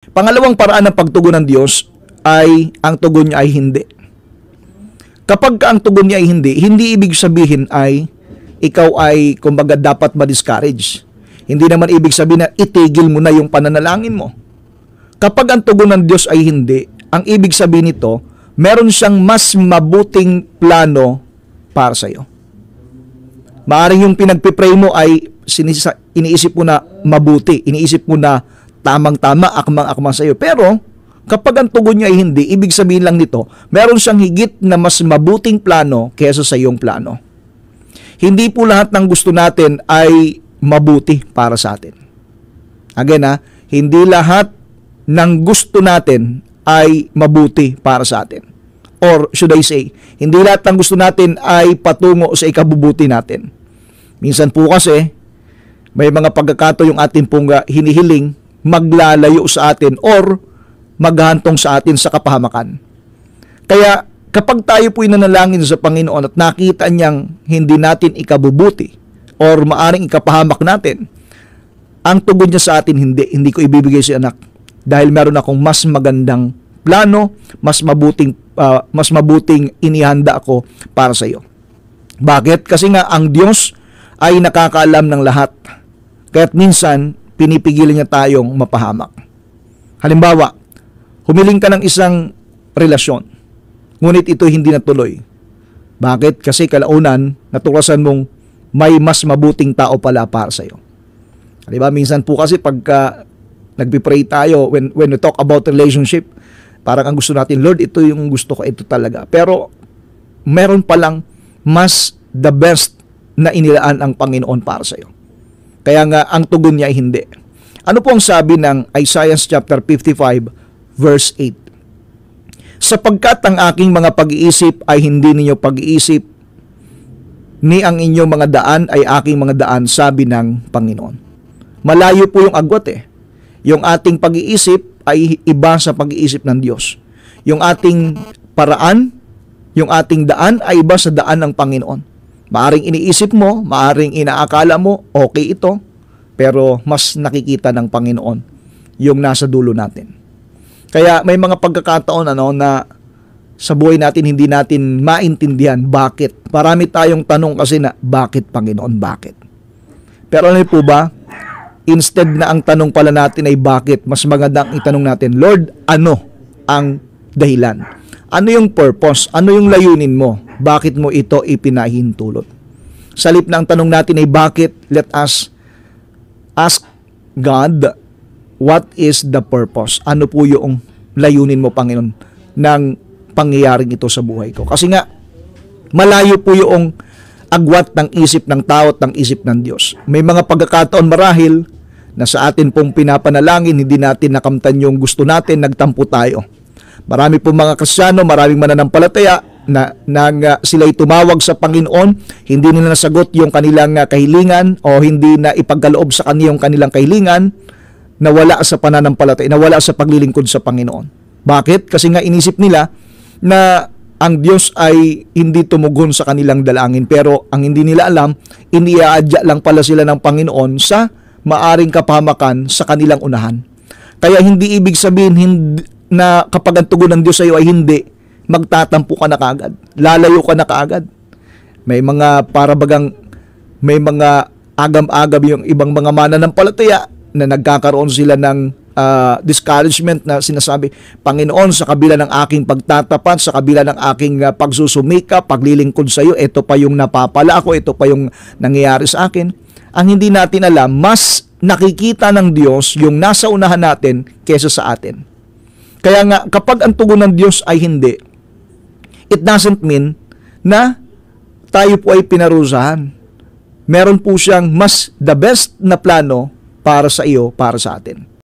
Pangalawang paraan ng pagtugon ng Diyos ay ang tugon niya ay hindi. Kapag ang tugon niya ay hindi, hindi ibig sabihin ay ikaw ay kumbaga dapat ma-discourage. Hindi naman ibig sabihin na itigil mo na yung pananalangin mo. Kapag ang tugon ng Diyos ay hindi, ang ibig sabihin nito, meron siyang mas mabuting plano para sa iyo. Maaring yung pinagpipray mo ay iniisip mo na mabuti, iniisip mo na tamang-tama, akmang-akmang sa iyo. Pero kapag ang tugon niya ay hindi, ibig sabihin lang nito, meron siyang higit na mas mabuting plano kaysa sa iyong plano. Hindi po lahat ng gusto natin ay mabuti para sa atin. Again hindi lahat ng gusto natin ay mabuti para sa atin. Or should I say, hindi lahat ng gusto natin ay patungo sa ikabubuti natin. Minsan po kasi, may mga pagkakataon yung atin pong hinihiling maglalayo sa atin or maghantong sa atin sa kapahamakan. Kaya kapag tayo po'y nanalangin sa Panginoon at nakita niyang hindi natin ikabubuti or maaring ikapahamak natin, ang tugon niya sa atin, hindi ko ibibigay si anak dahil meron akong mas magandang plano, mas mabuting inihanda ako para sa iyo. Bakit? Kasi nga ang Diyos ay nakakaalam ng lahat. Kaya't minsan pinipigilan niya tayong mapahamak. Halimbawa, humiling ka ng isang relasyon, ngunit ito hindi natuloy. Bakit? Kasi kalaunan, natuklasan mong may mas mabuting tao pala para sa iyo. Diba? Minsan po kasi pagka nagpipray tayo, when we talk about relationship, parang ang gusto natin, Lord, ito yung gusto ko, ito talaga. Pero meron palang mas the best na inilaan ang Panginoon para sa iyo. Kaya nga, ang tugon niya ay hindi. Ano po ang sabi ng Isaiah chapter 55, verse 8? Sapagkat ang aking mga pag-iisip ay hindi ninyo pag-iisip, ni ang inyong mga daan ay aking mga daan, sabi ng Panginoon. Malayo po yung agwat Yung ating pag-iisip ay iba sa pag-iisip ng Diyos. Yung ating paraan, yung ating daan ay iba sa daan ng Panginoon. Maaring iniisip mo, maaring inaakala mo, okay ito, pero mas nakikita ng Panginoon yung nasa dulo natin. Kaya may mga pagkakataon na sa buhay natin hindi natin maintindihan bakit. Marami tayong tanong kasi na bakit Panginoon, bakit? Pero ano po ba? Instead na ang tanong pala natin ay bakit, mas magandang itanong natin, Lord, ano ang dahilan? Ano yung purpose? Ano yung layunin mo? Bakit mo ito ipinahintulot? Sa halip na ang tanong natin ay bakit, let us ask God, what is the purpose? Ano po yung layunin mo, Panginoon, ng pangyayaring ito sa buhay ko? Kasi nga, malayo po yung agwat ng isip ng tao at ng isip ng Diyos. May mga pagkakataon marahil na sa atin pong pinapanalangin, hindi natin nakamtan yung gusto natin, nagtampo tayo. Marami po mga Kristiyano, maraming mananampalataya na sila'y tumawag sa Panginoon, hindi nila nasagot yung kanilang kahilingan o hindi na ipagkaloob sa kanila yung kanilang kahilingan, nawala sa pananampalataya, nawala sa paglilingkod sa Panginoon. Bakit? Kasi nga inisip nila na ang Diyos ay hindi tumugon sa kanilang dalangin, pero ang hindi nila alam, iniaadya lang pala sila ng Panginoon sa maaring kapahamakan sa kanilang unahan. Kaya hindi ibig sabihin na kapag ang tugon ng Diyos sa iyo ay hindi, magtatampo ka na kaagad, lalayo ka na kaagad. May mga may mga agam-agam yung ibang mga mananampalataya na nagkakaroon sila ng discouragement na sinasabi, Panginoon, sa kabila ng aking pagtatapat, sa kabila ng aking pagsusumika, paglilingkod sa iyo, ito pa yung napapala ako, ito pa yung nangyayari sa akin. Ang hindi natin alam, mas nakikita ng Diyos yung nasa unahan natin kaysa sa atin. Kaya nga, kapag ang tugon ng Diyos ay hindi, it doesn't mean na tayo po ay pinarusahan. Meron po siyang mas the best na plano para sa iyo, para sa atin.